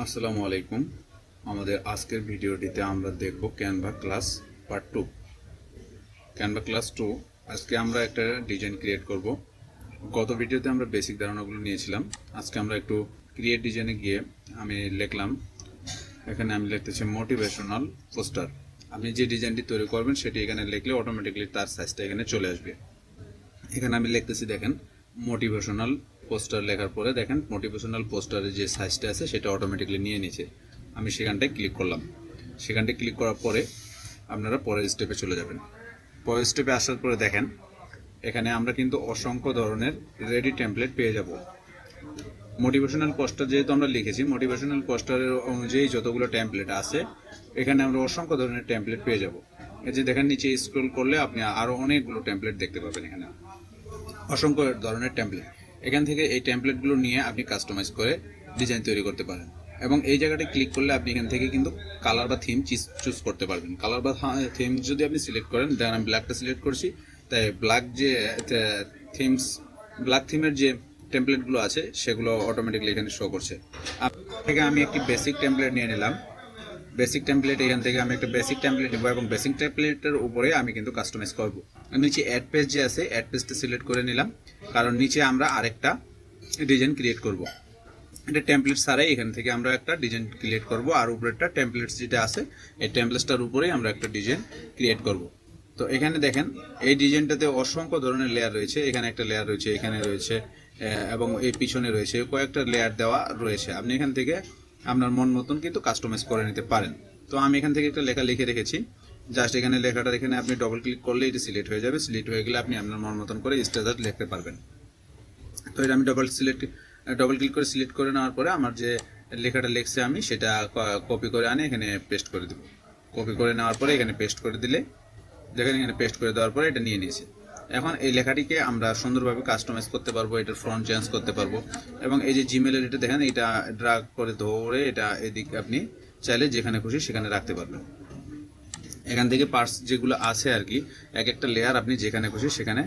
আসসালামু আলাইকুম। আমাদের আজকের ভিডিওটিতে আমরা দেখব Canva class part 2। Canva class 2 আজকে আমরা একটা ডিজাইন ক্রিয়েট করব। গত ভিডিওতে আমরা বেসিক ধারণাগুলো নিয়েছিলাম। আজকে আমরা একটু ক্রিয়েট ডিজাইনে গিয়ে আমি লিখলাম, এখানে আমি লিখতেছি মোটিভেশনাল পোস্টার। আপনি যে ডিজাইনটি তৈরি করবেন সেটি এখানে লিখলে অটোমেটিক্যালি তার সাইজটা এখানে চলে আসবে। এখানে আমি লিখতেছি, দেখেন মোটিভেশনাল পোস্টার লেখার পরে দেখেন মোটিভেশনাল পোস্টারের যে সাইজটা আছে সেটা অটোমেটিক্যালি নিয়ে নিয়েছে। আমি সেখানটায় ক্লিক করলাম। সেখানটায় ক্লিক করার পরে আপনারা পরের স্টেপে চলে যাবেন। পরের স্টেপে আসার পরে দেখেন এখানে আমরা কিন্তু অসংখ্য ধরনের রেডি টেমপ্লেট পেয়ে যাব। মোটিভেশনাল পোস্টার যেহেতু আমরা লিখেছি, মোটিভেশনাল পোস্টারের অনুযায়ী যতগুলো টেমপ্লেট আছে এখানে আমরা অসংখ্য ধরনের টেমপ্লেট পেয়ে যাব। এই যে দেখেন নিচে স্ক্রল করলে আপনি আরও অনেকগুলো টেমপ্লেট দেখতে পাবেন। এখানে অসংখ্য ধরনের টেমপ্লেট, এখান থেকে এই টেমপ্লেটগুলো নিয়ে আপনি কাস্টমাইজ করে ডিজাইন তৈরি করতে পারেন। এবং এই জায়গাটা ক্লিক করলে আপনি এখান থেকে কিন্তু কালার বা থিম চুজ করতে পারবেন। কালার বা থিম যদি আপনি সিলেক্ট করেন, দেখেন আমি ব্ল্যাকটা সিলেক্ট করছি, তাই ব্ল্যাক যে ব্ল্যাক থিমের যে টেমপ্লেটগুলো আছে সেগুলো অটোমেটিকলি এখানে শো করছে। থেকে আমি একটি বেসিক টেমপ্লেট নিয়ে নিলাম। বেসিক টেমপ্লেট, এখান থেকে আমি একটা বেসিক টেমপ্লেট নেব এবং বেসিক টেমপ্লেটের উপরে আমি কিন্তু কাস্টমাইজ করব। নিচে অ্যাড পেজ যে আছে, অ্যাড পেজটা সিলেক্ট করে নিলাম, কারণ নিচে আমরা আরেকটা ডিজাইন ক্রিয়েট করব। এটা টেমপ্লেট ছাড়াই এখান থেকে আমরা একটা ডিজাইন ক্রিয়েট করব, আর উপরেরটা টেমপ্লেটস যেটা আছে এই টেমপ্লেটসটার উপরেই আমরা একটা ডিজাইন ক্রিয়েট করব। তো এখানে দেখেন এই ডিজাইনটাতে অসংখ্য ধরনের লেয়ার রয়েছে। এখানে একটা লেয়ার রয়েছে, এখানে রয়েছে এবং এই পিছনে রয়েছে, কয়েকটা লেয়ার দেওয়া রয়েছে। আপনি এখান থেকে আপনার মন মতন কিন্তু কাস্টমাইজ করে নিতে পারেন। তো আমি এখান থেকে একটা লেখা লিখে রেখেছি, জাস্ট এখানে লেখাটা এখানে আপনি ডবল ক্লিক করলে এটা সিলেক্ট হয়ে যাবে। সিলেক্ট হয়ে গেলে আপনি আপনার মন মতন করে স্ট্যাটাস লিখতে পারবেন। তো এটা আমি ডবল ক্লিক করে সিলেক্ট করে নেওয়ার পরে আমার যে লেখাটা লিখছে আমি সেটা কপি করে আনি এখানে পেস্ট করে দেব। কপি করে নেওয়ার পরে এখানে পেস্ট করে দিলে দেখেন এখানে পেস্ট করে দেওয়ার পরে এটা নিয়ে নিয়েছে। এখন এই লেখাটিকে আমরা সুন্দরভাবে কাস্টমাইজ করতে পারবো, এটার ফন্ট চেঞ্জ করতে পারবো। এবং এই যে জিমেলের এটা দেখেন, এটা ড্রাগ করে ধরে এটা এদিকে আপনি চাইলে যেখানে খুশি সেখানে রাখতে পারবেন। এখান থেকে পার্টস যেগুলো আছে আর কি, এক একটা লেয়ার আপনি যেখানে খুশি সেখানে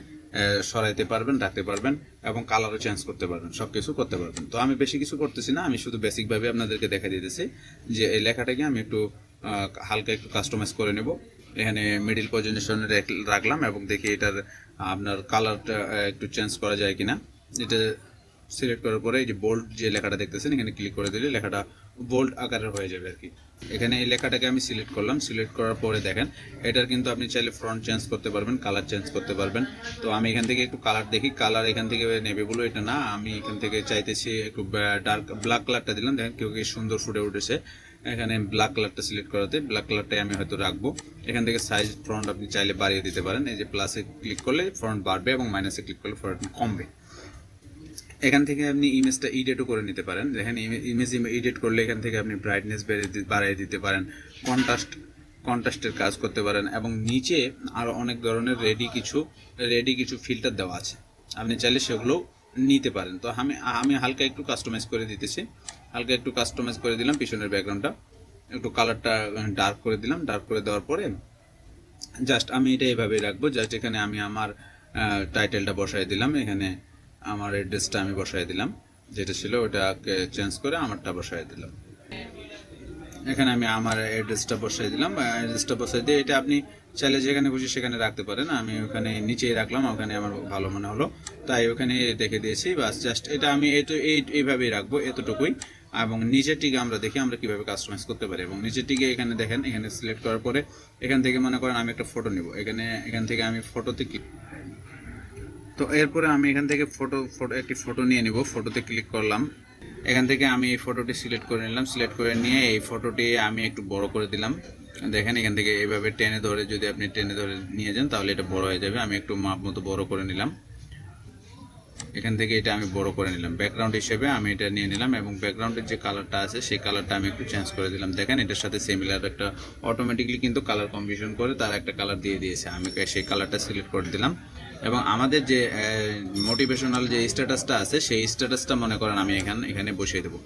সরাইতে পারবেন, রাখতে পারবেন এবং কালারও চেঞ্জ করতে পারবেন, সব কিছু করতে পারবেন। তো আমি বেশি কিছু করতেছি না, আমি শুধু বেসিকভাবে আপনাদেরকে দেখা দিতেছি যে এই লেখাটাকে আমি একটু হালকা একটু কাস্টমাইজ করে নেব। এখানে মিডিল পজিশনে রাখলাম এবং দেখি এটার আপনার কালারটা একটু চেঞ্জ করা যায় কিনা। এটা সিলেক্ট করার পরে এই যে বোল্ড যে লেখাটা দেখতেছেন এখানে ক্লিক করে দিলে লেখাটা বোল্ড আকারের হয়ে যাবে আর কি। এখানে এই লেখাটাকে আমি সিলেক্ট করলাম। সিলেক্ট করার পরে দেখেন এটার কিন্তু আপনি চাইলে ফন্ট চেঞ্জ করতে পারবেন, কালার চেঞ্জ করতে পারবেন। তো আমি এখান থেকে একটু কালার দেখি, কালার এখান থেকে নেবে বলে এটা না, আমি এখান থেকে চাইতেছি একটু ডার্ক ব্ল্যাক কালারটা দিলাম। দেখেন কেউ কি সুন্দর ফুটে উঠেছে। এখানে ব্ল্যাক কালারটা সিলেক্ট করাতে ব্ল্যাক কালারটাই আমি হয়তো রাখবো। এখান থেকে সাইজ ফন্ট আপনি চাইলে বাড়িয়ে দিতে পারেন। এই যে প্লাসে ক্লিক করলে ফন্ট বাড়বে এবং মাইনাসে ক্লিক করলে ফন্ট কমবে। এখান থেকে আপনি ইমেজটা এডিটও করে নিতে পারেন। দেখেন ইমেজ এডিট করলে এখান থেকে আপনি ব্রাইটনেস বাড়িয়ে দিতে পারেন, কন্ট্রাস্টের কাজ করতে পারেন এবং নিচে আরও অনেক ধরনের রেডি কিছু ফিল্টার দেওয়া আছে, আপনি চাইলে সেগুলো নিতে পারেন। তো আমি হালকা একটু কাস্টমাইজ করে দিতেছি, হালকা একটু কাস্টমাইজ করে দিলাম। পিছনের ব্যাকগ্রাউন্ডটা একটু কালারটা ডার্ক করে দিলাম। ডার্ক করে দেওয়ার পরে জাস্ট আমি এটা এইভাবেই রাখবো। জাস্ট এখানে আমি আমার টাইটেলটা বসাই দিলাম, এখানে আমার অ্যাড্রেসটা আমি বসাই দিলাম, যেটা ছিল ওটাকে চেঞ্জ করে আমারটা বসাই দিলাম। এখানে আমি আমার অ্যাড্রেসটা বসাই দিলাম। অ্যাড্রেসটা বসাই দিয়ে এটা আপনি চাইলে যেখানে খুশি সেখানে রাখতে পারেন। আমি ওখানে নিচেই রাখলাম, ওখানে আমার ভালো মনে হলো তাই ওখানে রেখে দিয়েছি। বাস জাস্ট এটা আমি এইভাবেই রাখবো, এতটুকুই। এবং নিচেরটিকে আমরা দেখি আমরা কিভাবে কাস্টমাইজ করতে পারি। এবং নিচেরটিকে এখানে দেখেন, এখানে সিলেক্ট করার পরে এখান থেকে মনে করেন আমি একটা ফটো নিব, এখান থেকে আমি ফটোতে ক্লিক। তো এরপরে আমি এখান থেকে একটি ফটো নিয়ে নিব। ফটোতে ক্লিক করলাম, এখান থেকে আমি এই ফটোটি সিলেক্ট করে নিলাম। সিলেক্ট করে নিয়ে এই ফটোটি আমি একটু বড় করে দিলাম। দেখেন এখান থেকে এইভাবে যদি আপনি টেনে ধরে নিয়ে যান তাহলে এটা বড় হয়ে যাবে। আমি একটু মাপ মতো বড় করে নিলাম। এখান থেকে এটা আমি বড় করে নিলাম। ব্যাকগ্রাউন্ড হিসেবে আমি এটা নিয়ে নিলাম এবং ব্যাকগ্রাউন্ডের যে কালারটা আছে সেই কালারটা আমি একটু চেঞ্জ করে দিলাম। দেখেন এটার সাথে সিমিলার একটা অটোমেটিকলি কিন্তু কালার কম্বিনেশন করে তার একটা কালার দিয়ে দিয়েছে। আমি সেই কালারটা সিলেক্ট করে দিলাম এবং আমাদের যে মোটিভেশনাল যে স্ট্যাটাসটা আছে সেই স্ট্যাটাসটা মনে করেন আমি এখানে বসিয়ে দেবো।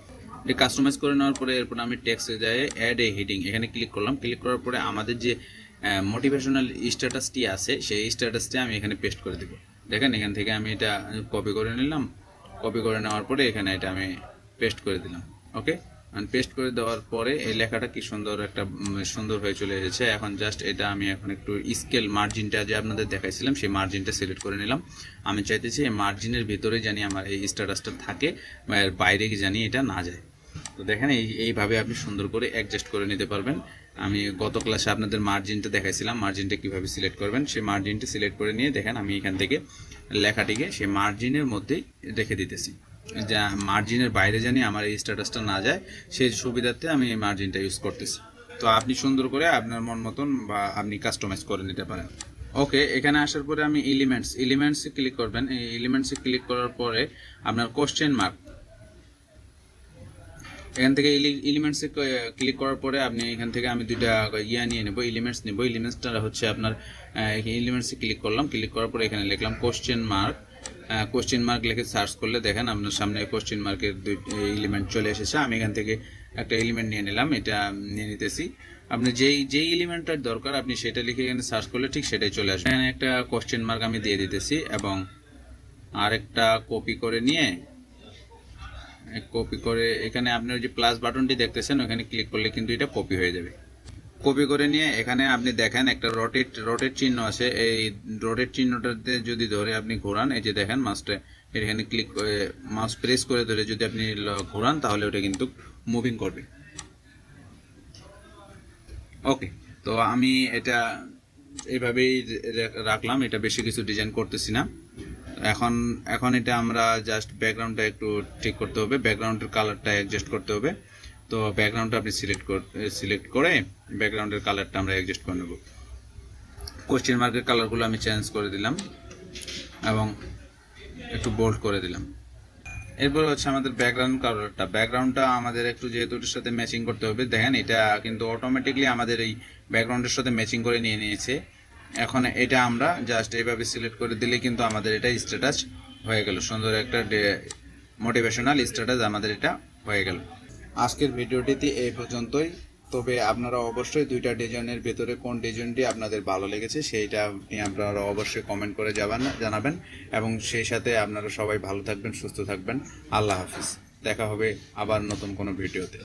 এটা কাস্টমাইজ করে নেওয়ার পরে এরপর আমি টেক্সটে যাই, অ্যাড এ হেডিং, এখানে ক্লিক করলাম। ক্লিক করার পরে আমাদের যে মোটিভেশনাল স্ট্যাটাসটি আছে সেই স্ট্যাটাসটি আমি এখানে পেস্ট করে দেবো। দেখেন এখান থেকে আমি এটা কপি করে নিলাম। কপি করে নেওয়ার পরে এখানে এটা আমি পেস্ট করে দিলাম। ওকে, পেস্ট করে দেওয়ার পরে এই লেখাটা কি সুন্দর একটা সুন্দর হয়ে চলে এসেছে। এখন জাস্ট এটা আমি এখন একটু স্কেল মার্জিনটা যে আপনাদের দেখাইছিলাম সেই মার্জিনটা সিলেক্ট করে নিলাম। আমি চাইতেছি এই মার্জিনের ভিতরে জানি আমার এই স্ট্যাটাসটা থাকে, এর বাইরে কি জানি এটা না যায়। তো দেখেন এইভাবে আপনি সুন্দর করে অ্যাডজাস্ট করে নিতে পারবেন। আমি গত ক্লাসে আপনাদের মার্জিনটা দেখাইছিলাম, মার্জিনটা কীভাবে সিলেক্ট করবেন। সেই মার্জিনটা সিলেক্ট করে নিয়ে দেখেন আমি এখান থেকে লেখাটিকে সেই মার্জিনের মধ্যেই রেখে দিতেছি, যা মার্জিনের বাইরে জানি আমার এই স্ট্যাটাসটা না যায় সেই সুবিধার্থে আমি এই মার্জিনটা ইউজ করতেছি। তো আপনি সুন্দর করে আপনার মন মতন বা আপনি কাস্টমাইজ করে নিতে পারেন। ওকে, এখানে আসার পরে আমি এলিমেন্টসে ক্লিক করবেন। এই এলিমেন্টসে ক্লিক করার পরে আপনার কোশ্চেন মার্ক, এখান থেকে এলিমেন্টসে ক্লিক করার পরে আপনি এখান থেকে আমি দুইটা নিয়ে নেব, এলিমেন্টস নেব। এলিমেন্টসটা হচ্ছে আপনার এলিমেন্টসে ক্লিক করলাম, ক্লিক করার পরে এখানে লিখলাম কোশ্চেন মার্ক। কোশ্চেন মার্ক লিখে সার্চ করলে দেখেন আপনার সামনে কোশ্চেন মার্কের দুই এলিমেন্ট চলে এসেছে। আমি এখান থেকে একটা এলিমেন্ট নিয়ে নিলাম, এটা নিয়ে নিতেছি। আপনি যেই এলিমেন্টটার দরকার আপনি সেটা লিখে এখানে সার্চ করলে ঠিক সেটাই চলে আসবে। এখানে একটা কোশ্চেন মার্ক আমি দিয়ে দিতেছি এবং আরেকটা কপি করে নিয়ে এখানে আপনার যে প্লাস বাটনটি দেখতেছেন ওখানে ক্লিক করলে কিন্তু এটা কপি হয়ে যাবে। কপি করে নিয়ে এখানে আপনি দেখেন একটা রোটেট চিহ্ন আছে, এই রোটেট চিহ্নটাতে যদি ধরে আপনি ঘোরান, এই যে দেখেন এখানে মাউস প্রেস করে ধরে যদি আপনি ঘোরান তাহলে ওটা কিন্তু মুভিং করবে। ওকে, তো আমি এটা এইভাবেই রাখলাম, এটা বেশি কিছু ডিজাইন করতেছি না। এখন এটা আমরা জাস্ট ব্যাকগ্রাউন্ডটা একটু ঠিক করতে হবে, ব্যাকগ্রাউন্ডের কালারটা অ্যাডজাস্ট করতে হবে। তো ব্যাকগ্রাউন্ডটা আপনি সিলেক্ট করে ব্যাকগ্রাউন্ডের কালারটা আমরা অ্যাডজাস্ট করে নেব। কোশ্চেন মার্কের কালারগুলো আমি চেঞ্জ করে দিলাম এবং একটু বোল্ড করে দিলাম। এরপর হচ্ছে আমাদের ব্যাকগ্রাউন্ডটা আমাদের একটু যেহেতু এটার সাথে ম্যাচিং করতে হবে। দেখেন এটা কিন্তু অটোমেটিকলি আমাদের এই ব্যাকগ্রাউন্ডের সাথে ম্যাচিং করে নিয়ে নিয়েছে। এখন এটা আমরা জাস্ট এইভাবে সিলেক্ট করে দিলে কিন্তু আমাদের এটা স্ট্যাটাস হয়ে গেল, সুন্দর একটা মোটিভেশনাল স্ট্যাটাস আমাদের এটা হয়ে গেল। আজকের ভিডিওটিতে এই পর্যন্তই। তবে আপনারা অবশ্যই দুইটা ডিজাইনের ভেতরে কোন ডিজাইনটি আপনাদের ভালো লেগেছে সেইটা আপনারা অবশ্যই কমেন্ট করে জানাবেন এবং সেই সাথে আপনারা সবাই ভালো থাকবেন, সুস্থ থাকবেন। আল্লাহ হাফিজ, দেখা হবে আবার নতুন কোনো ভিডিওতে।